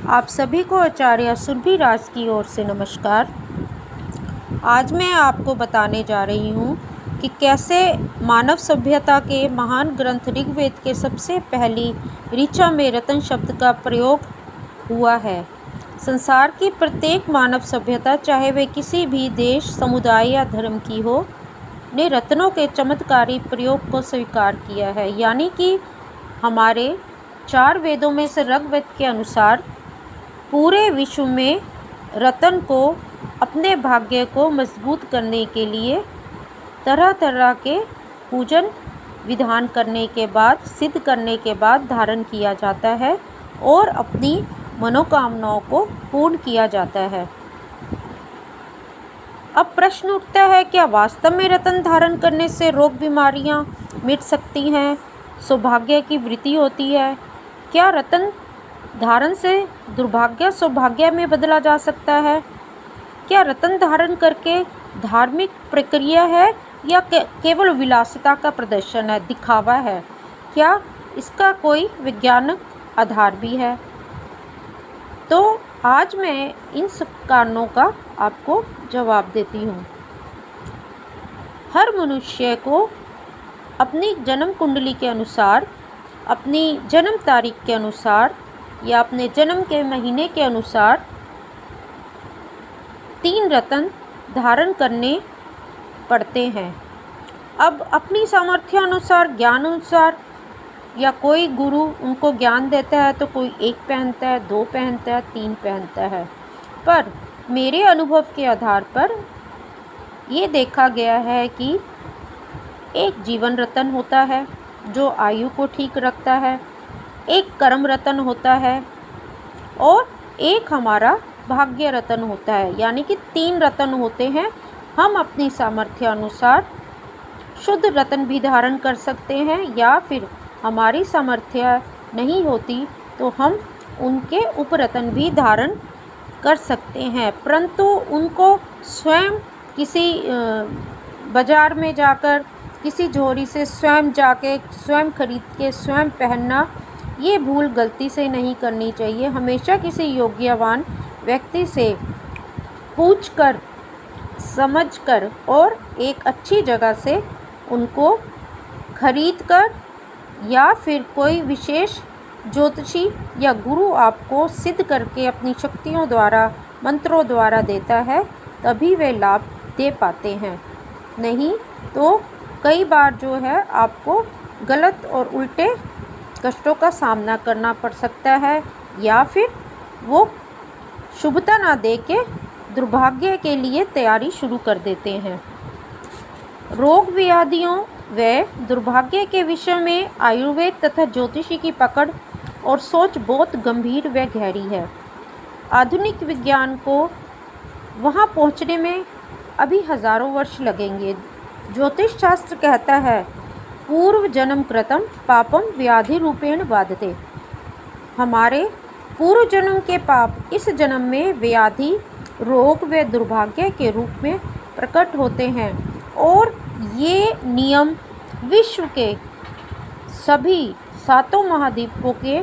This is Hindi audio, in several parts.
आप सभी को आचार्य सुरभि राज की ओर से नमस्कार। आज मैं आपको बताने जा रही हूँ कि कैसे मानव सभ्यता के महान ग्रंथ ऋग्वेद के सबसे पहली ऋचा में रत्न शब्द का प्रयोग हुआ है। संसार की प्रत्येक मानव सभ्यता, चाहे वे किसी भी देश, समुदाय या धर्म की हो, ने रत्नों के चमत्कारी प्रयोग को स्वीकार किया है। यानी कि हमारे 4 वेदों में से ऋग्वेद के अनुसार पूरे विश्व में रत्न को अपने भाग्य को मजबूत करने के लिए तरह तरह के पूजन विधान करने के बाद, सिद्ध करने के बाद धारण किया जाता है और अपनी मनोकामनाओं को पूर्ण किया जाता है। अब प्रश्न उठता है, क्या वास्तव में रत्न धारण करने से रोग बीमारियां मिट सकती हैं, सौभाग्य की वृद्धि होती है? क्या रत्न धारण से दुर्भाग्य सौभाग्य में बदला जा सकता है? क्या रत्न धारण करके धार्मिक प्रक्रिया है या केवल विलासिता का प्रदर्शन है, दिखावा है? क्या इसका कोई वैज्ञानिक आधार भी है? तो आज मैं इन सब कारणों का आपको जवाब देती हूँ। हर मनुष्य को अपनी जन्म कुंडली के अनुसार, अपनी जन्म तारीख के अनुसार या अपने जन्म के महीने के अनुसार 3 रत्न धारण करने पड़ते हैं। अब अपनी सामर्थ्य अनुसार, ज्ञान अनुसार, या कोई गुरु उनको ज्ञान देता है तो कोई 1 पहनता है, 2 पहनता है, 3 पहनता है। पर मेरे अनुभव के आधार पर ये देखा गया है कि एक जीवन रत्न होता है जो आयु को ठीक रखता है, एक कर्म रत्न होता है और एक हमारा भाग्य रत्न होता है। यानी कि 3 रत्न होते हैं। हम अपनी सामर्थ्य अनुसार शुद्ध रत्न भी धारण कर सकते हैं, या फिर हमारी सामर्थ्य नहीं होती तो हम उनके उपरत्न भी धारण कर सकते हैं, परंतु उनको स्वयं किसी बाज़ार में जाकर, किसी जोड़ी से स्वयं जाके, स्वयं खरीद के स्वयं पहनना, ये भूल गलती से नहीं करनी चाहिए। हमेशा किसी योग्यवान व्यक्ति से पूछकर, समझकर और एक अच्छी जगह से उनको खरीद कर, या फिर कोई विशेष ज्योतिषी या गुरु आपको सिद्ध करके अपनी शक्तियों द्वारा, मंत्रों द्वारा देता है, तभी वे लाभ दे पाते हैं। नहीं तो कई बार जो है आपको गलत और उल्टे कष्टों का सामना करना पड़ सकता है, या फिर वो शुभता ना दे के दुर्भाग्य के लिए तैयारी शुरू कर देते हैं। रोग व्याधियों व दुर्भाग्य के विषय में आयुर्वेद तथा ज्योतिषी की पकड़ और सोच बहुत गंभीर व गहरी है। आधुनिक विज्ञान को वहाँ पहुँचने में अभी हजारों वर्ष लगेंगे। ज्योतिष शास्त्र कहता है, पूर्व जन्म कृतम पापम व्याधि रूपेण बाधते। हमारे पूर्व जन्म के पाप इस जन्म में व्याधि, रोग व दुर्भाग्य के रूप में प्रकट होते हैं, और ये नियम विश्व के सभी 7 महाद्वीपों के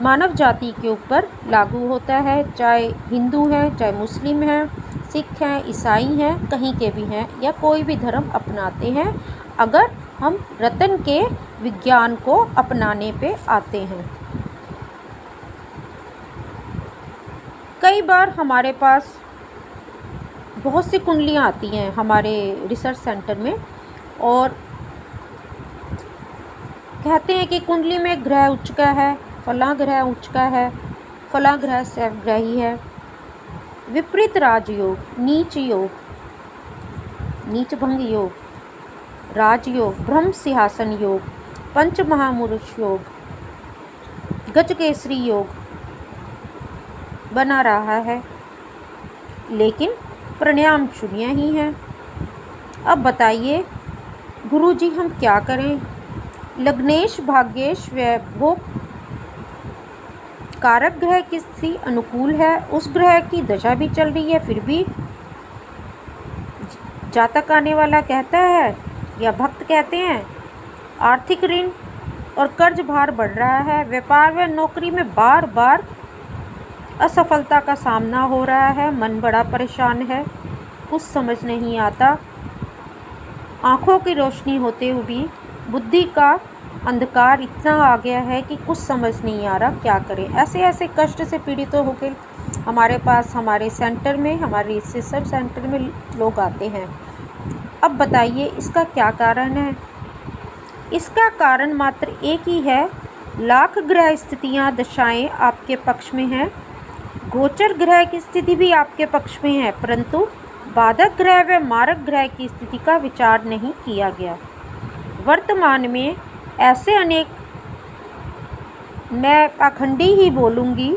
मानव जाति के ऊपर लागू होता है। चाहे हिंदू हैं, चाहे मुस्लिम हैं, सिख हैं, ईसाई हैं, कहीं के भी हैं, या कोई भी धर्म अपनाते हैं, अगर हम रत्न के विज्ञान को अपनाने पे आते हैं। कई बार हमारे पास बहुत सी कुंडलियाँ आती हैं हमारे रिसर्च सेंटर में, और कहते हैं कि कुंडली में ग्रह उच्च का है, फला ग्रह उच्च का है, फला ग्रह सर्वग्रही है, विपरीत राजयोग, नीच योग, नीच भंग योग, राजयोग, ब्रह्म सिंहासन योग, पंच महापुरुष योग, गजकेसरी योग बना रहा है, लेकिन परिणाम शून्य ही हैं। अब बताइए गुरुजी, हम क्या करें? लग्नेश, भाग्येश व भोग कारक ग्रह किसी अनुकूल है, उस ग्रह की दशा भी चल रही है, फिर भी जातक आने वाला कहता है या भक्त कहते हैं आर्थिक ऋण और कर्ज भार बढ़ रहा है, व्यापार व नौकरी में बार बार असफलता का सामना हो रहा है, मन बड़ा परेशान है, कुछ समझ नहीं आता। आँखों की रोशनी होते हुए भी बुद्धि का अंधकार इतना आ गया है कि कुछ समझ नहीं आ रहा क्या करें। ऐसे ऐसे कष्ट से पीड़ित होकर हमारे पास, हमारे सेंटर में, हमारे रिसर्च सेंटर में लोग आते हैं। अब बताइए इसका क्या कारण है? इसका कारण मात्र एक ही है, लाख ग्रह स्थितियाँ, दशाएं आपके पक्ष में हैं। गोचर ग्रह की स्थिति भी आपके पक्ष में है, परंतु बाधक ग्रह व मारक ग्रह की स्थिति का विचार नहीं किया गया। वर्तमान में ऐसे अनेक, मैं पाखंडी ही बोलूँगी,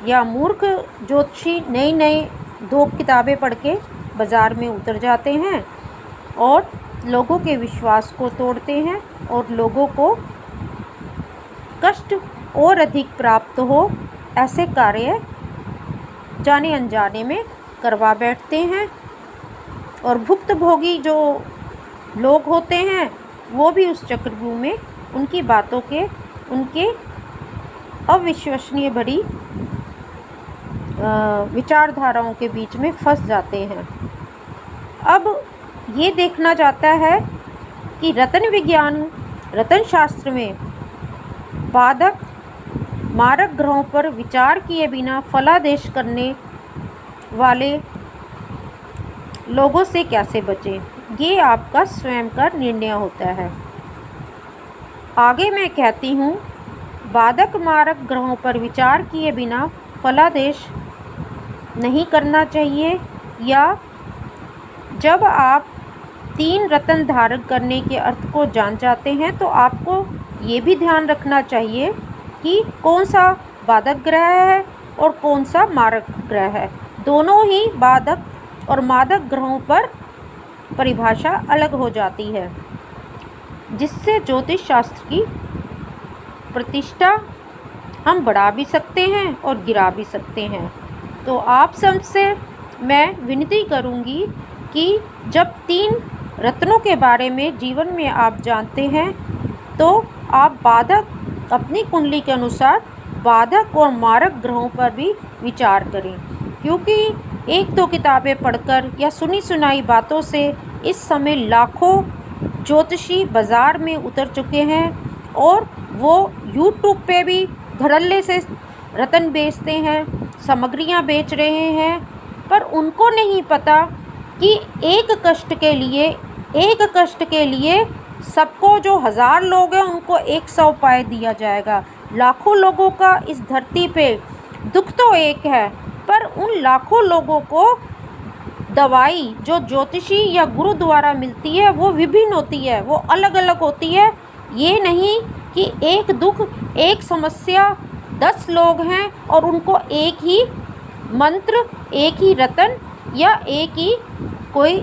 या मूर्ख ज्योतिषी नई नई 2 किताबें पढ़ के बाज़ार में उतर जाते हैं और लोगों के विश्वास को तोड़ते हैं और लोगों को कष्ट और अधिक प्राप्त हो, ऐसे कार्य जाने अनजाने में करवा बैठते हैं। और भुक्तभोगी जो लोग होते हैं वो भी उस चक्रव्यूह में उनकी बातों के, उनके अविश्वसनीय भरी विचारधाराओं के बीच में फंस जाते हैं। अब ये देखना चाहता है कि रतन विज्ञान, रतन शास्त्र में बाधक मारक ग्रहों पर विचार किए बिना फलादेश करने वाले लोगों से कैसे बचें, ये आपका स्वयं का निर्णय होता है। आगे मैं कहती हूँ, बाधक मारक ग्रहों पर विचार किए बिना फलादेश नहीं करना चाहिए, या जब आप 3 रत्न धारण करने के अर्थ को जान जाते हैं तो आपको ये भी ध्यान रखना चाहिए कि कौन सा बाधक ग्रह है और कौन सा मारक ग्रह है। दोनों ही बाधक और मादक ग्रहों पर परिभाषा अलग हो जाती है, जिससे ज्योतिष शास्त्र की प्रतिष्ठा हम बढ़ा भी सकते हैं और गिरा भी सकते हैं। तो आप सबसे मैं विनती करूंगी कि जब 3 रत्नों के बारे में जीवन में आप जानते हैं तो आप बाधक, अपनी कुंडली के अनुसार बाधक और मारक ग्रहों पर भी विचार करें, क्योंकि 1-2 किताबें पढ़कर या सुनी सुनाई बातों से इस समय लाखों ज्योतिषी बाज़ार में उतर चुके हैं और वो यूट्यूब पे भी धड़ल्ले से रत्न बेचते हैं, सामग्रियां बेच रहे हैं, पर उनको नहीं पता कि एक कष्ट के लिए सबको, जो 1000 लोग हैं उनको 100 उपाय दिया जाएगा। लाखों लोगों का इस धरती पे दुख तो एक है, पर उन लाखों लोगों को दवाई जो ज्योतिषी या गुरु द्वारा मिलती है वो विभिन्न होती है, वो अलग अलग होती है। ये नहीं कि एक दुख, एक समस्या 10 लोग हैं और उनको एक ही मंत्र, एक ही रतन या एक ही कोई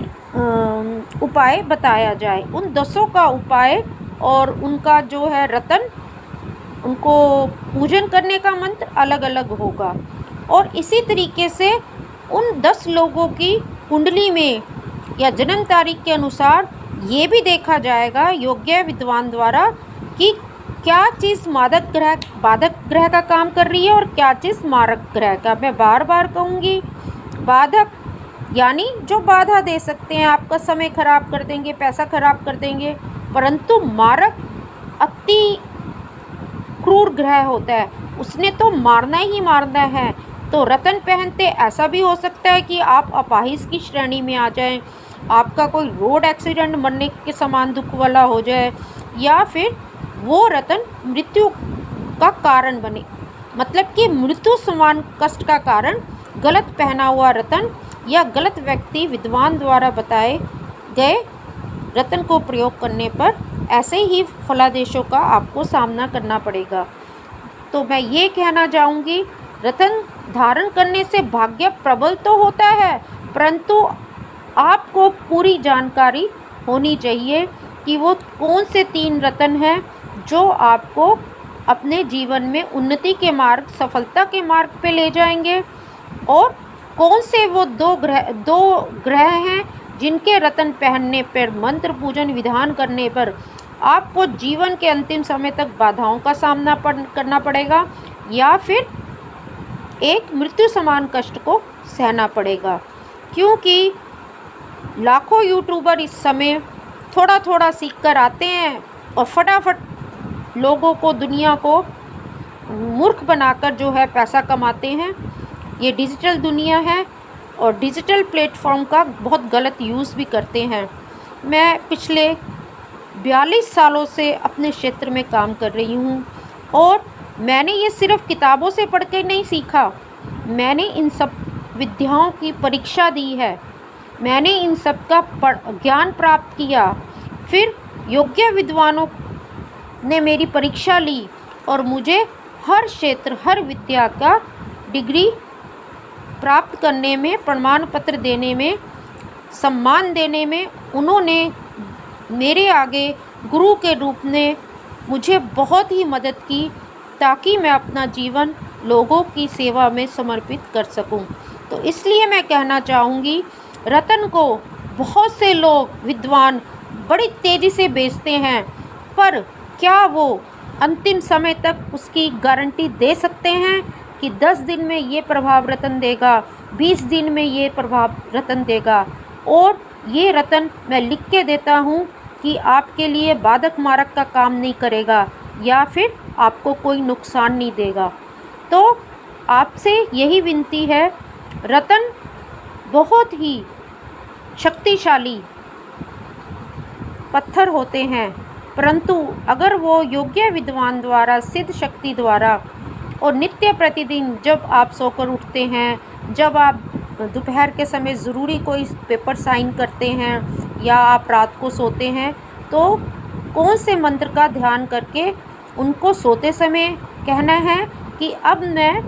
उपाय बताया जाए। उन 10 का उपाय और उनका जो है रतन, उनको पूजन करने का मंत्र अलग अलग होगा। और इसी तरीके से उन 10 लोगों की कुंडली में या जन्म तारीख के अनुसार ये भी देखा जाएगा योग्य विद्वान द्वारा कि क्या चीज़ बाधक ग्रह का काम कर रही है और क्या चीज़ मारक ग्रह का। मैं बार बार कहूँगी, बाधक यानी जो बाधा दे सकते हैं, आपका समय खराब कर देंगे, पैसा खराब कर देंगे, परंतु मारक अति क्रूर ग्रह होता है, उसने तो मारना ही मारना है। तो रतन पहनते ऐसा भी हो सकता है कि आप अपाहिज की श्रेणी में आ जाएं, आपका कोई रोड एक्सीडेंट मरने के समान दुख वाला हो जाए, या फिर वो रतन मृत्यु का कारण बने, मतलब कि मृत्यु समान कष्ट का कारण गलत पहना हुआ रतन या गलत व्यक्ति विद्वान द्वारा बताए गए रतन को प्रयोग करने पर ऐसे ही फलादेशों का आपको सामना करना पड़ेगा। तो मैं ये कहना चाहूँगी, रतन धारण करने से भाग्य प्रबल तो होता है, परंतु आपको पूरी जानकारी होनी चाहिए कि वो कौन से 3 रतन हैं जो आपको अपने जीवन में उन्नति के मार्ग, सफलता के मार्ग पे ले जाएंगे, और कौन से वो 2 ग्रह हैं जिनके रतन पहनने पर, मंत्र पूजन विधान करने पर आपको जीवन के अंतिम समय तक बाधाओं का सामना करना पड़ेगा, या फिर एक मृत्यु समान कष्ट को सहना पड़ेगा, क्योंकि लाखों यूट्यूबर इस समय थोड़ा थोड़ा सीख कर आते हैं और फटाफट लोगों को, दुनिया को मूर्ख बनाकर जो है पैसा कमाते हैं। ये डिजिटल दुनिया है और डिजिटल प्लेटफॉर्म का बहुत गलत यूज़ भी करते हैं। मैं पिछले 42 सालों से अपने क्षेत्र में काम कर रही हूँ और मैंने ये सिर्फ किताबों से पढ़ के नहीं सीखा। मैंने इन सब विद्याओं की परीक्षा दी है, मैंने इन सब का ज्ञान प्राप्त किया। फिर योग्य विद्वानों ने मेरी परीक्षा ली और मुझे हर क्षेत्र, हर विद्या का डिग्री प्राप्त करने में, प्रमाण पत्र देने में, सम्मान देने में उन्होंने मेरे आगे गुरु के रूप में मुझे बहुत ही मदद की, ताकि मैं अपना जीवन लोगों की सेवा में समर्पित कर सकूं। तो इसलिए मैं कहना चाहूँगी, रतन को बहुत से लोग, विद्वान बड़ी तेज़ी से बेचते हैं, पर क्या वो अंतिम समय तक उसकी गारंटी दे सकते हैं कि 10 दिन में ये प्रभाव रतन देगा, 20 दिन में ये प्रभाव रतन देगा? और ये रतन मैं लिख के देता हूँ कि आपके लिए बाधक मारक का काम नहीं करेगा या फिर आपको कोई नुकसान नहीं देगा। तो आपसे यही विनती है, रतन बहुत ही शक्तिशाली पत्थर होते हैं, परंतु अगर वो योग्य विद्वान द्वारा, सिद्ध शक्ति द्वारा और नित्य प्रतिदिन जब आप सोकर उठते हैं, जब आप दोपहर के समय ज़रूरी कोई पेपर साइन करते हैं या आप रात को सोते हैं, तो कौन से मंत्र का ध्यान करके उनको सोते समय कहना है कि अब मैं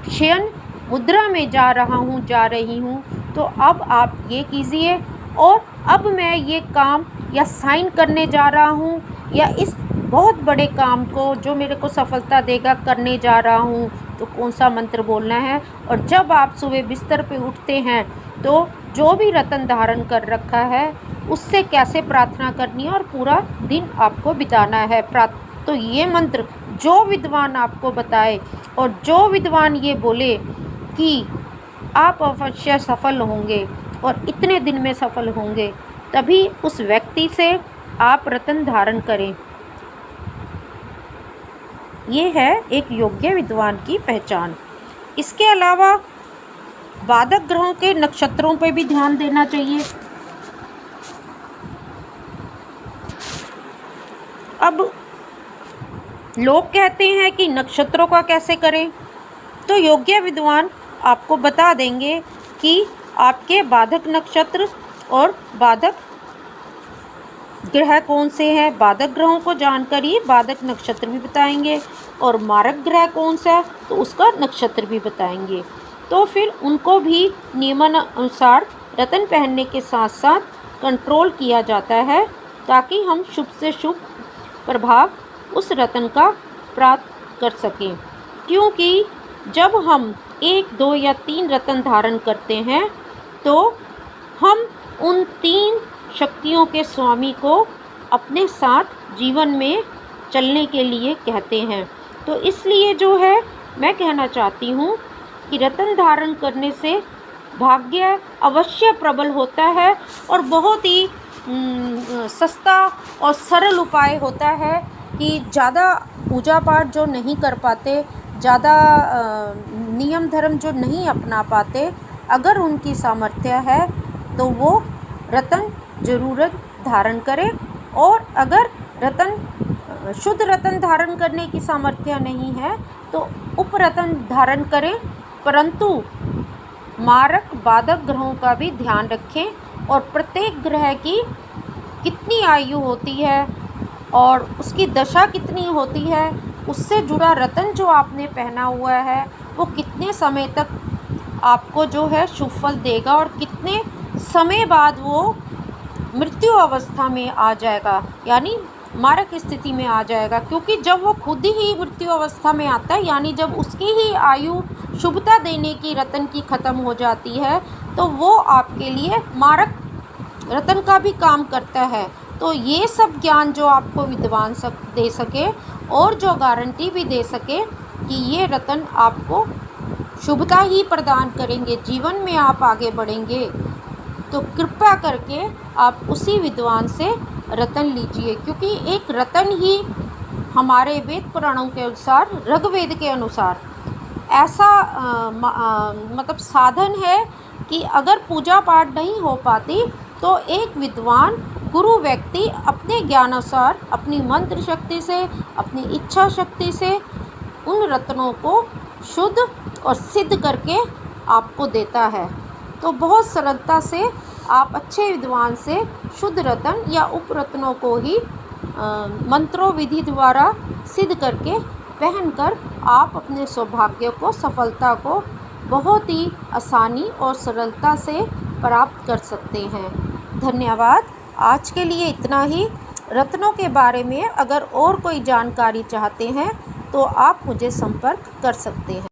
शयन मुद्रा में जा रहा हूँ, जा रही हूँ, तो अब आप ये कीजिए, और अब मैं ये काम या साइन करने जा रहा हूँ या इस बहुत बड़े काम को जो मेरे को सफलता देगा करने जा रहा हूँ, तो कौन सा मंत्र बोलना है। और जब आप सुबह बिस्तर पे उठते हैं तो जो भी रतन धारण कर रखा है उससे कैसे प्रार्थना करनी है और पूरा दिन आपको बिताना है। तो ये मंत्र जो विद्वान आपको बताए और जो विद्वान ये बोले कि आप अवश्य सफल होंगे और इतने दिन में सफल होंगे, तभी उस व्यक्ति से आप रतन धारण करें। ये है एक योग्य विद्वान की पहचान। इसके अलावा बाधक ग्रहों के नक्षत्रों पर भी ध्यान देना चाहिए। अब लोग कहते हैं कि नक्षत्रों का कैसे करें, तो योग्य विद्वान आपको बता देंगे कि आपके बाधक नक्षत्र और बाधक ग्रह कौन से हैं। बाधक ग्रहों को जानकर ही बाधक नक्षत्र भी बताएंगे, और मारक ग्रह कौन सा है तो उसका नक्षत्र भी बताएंगे। तो फिर उनको भी नियमानुसार रतन पहनने के साथ साथ कंट्रोल किया जाता है, ताकि हम शुभ से शुभ प्रभाव उस रतन का प्राप्त कर सकें। क्योंकि जब हम 1, 2 या 3 रतन धारण करते हैं तो हम उन 3 शक्तियों के स्वामी को अपने साथ जीवन में चलने के लिए कहते हैं। तो इसलिए जो है मैं कहना चाहती हूँ कि रतन धारण करने से भाग्य अवश्य प्रबल होता है और बहुत ही सस्ता और सरल उपाय होता है कि ज़्यादा पूजा पाठ जो नहीं कर पाते, ज़्यादा नियम धर्म जो नहीं अपना पाते, अगर उनकी सामर्थ्य है तो वो रतन ज़रूरत धारण करें। और अगर रतन शुद्ध रतन धारण करने की सामर्थ्य नहीं है तो उपरतन धारण करें, परंतु मारक बाधक ग्रहों का भी ध्यान रखें और प्रत्येक ग्रह की कितनी आयु होती है और उसकी दशा कितनी होती है, उससे जुड़ा रतन जो आपने पहना हुआ है वो कितने समय तक आपको जो है शुभ फल देगा और कितने समय बाद वो मृत्यु अवस्था में आ जाएगा, यानी मारक स्थिति में आ जाएगा। क्योंकि जब वो खुद ही मृत्यु अवस्था में आता है, यानी जब उसकी ही आयु शुभता देने की रतन की ख़त्म हो जाती है, तो वो आपके लिए मारक रतन का भी काम करता है। तो ये सब ज्ञान जो आपको विद्वान दे सके और जो गारंटी भी दे सके कि ये रतन आपको शुभता ही प्रदान करेंगे, जीवन में आप आगे बढ़ेंगे। तो कृपया करके आप उसी विद्वान से रतन लीजिए, क्योंकि एक रतन ही हमारे वेद पुराणों के अनुसार, ऋग्वेद के अनुसार ऐसा मतलब साधन है कि अगर पूजा पाठ नहीं हो पाती तो एक विद्वान गुरु व्यक्ति अपने ज्ञानानुसार, अपनी मंत्र शक्ति से, अपनी इच्छा शक्ति से उन रत्नों को शुद्ध और सिद्ध करके आपको देता है। तो बहुत सरलता से आप अच्छे विद्वान से शुद्ध रत्न या उपरत्नों को ही मंत्रों विधि द्वारा सिद्ध करके पहनकर आप अपने सौभाग्य को, सफलता को बहुत ही आसानी और सरलता से प्राप्त कर सकते हैं। धन्यवाद। आज के लिए इतना ही। रत्नों के बारे में अगर और कोई जानकारी चाहते हैं तो आप मुझे संपर्क कर सकते हैं।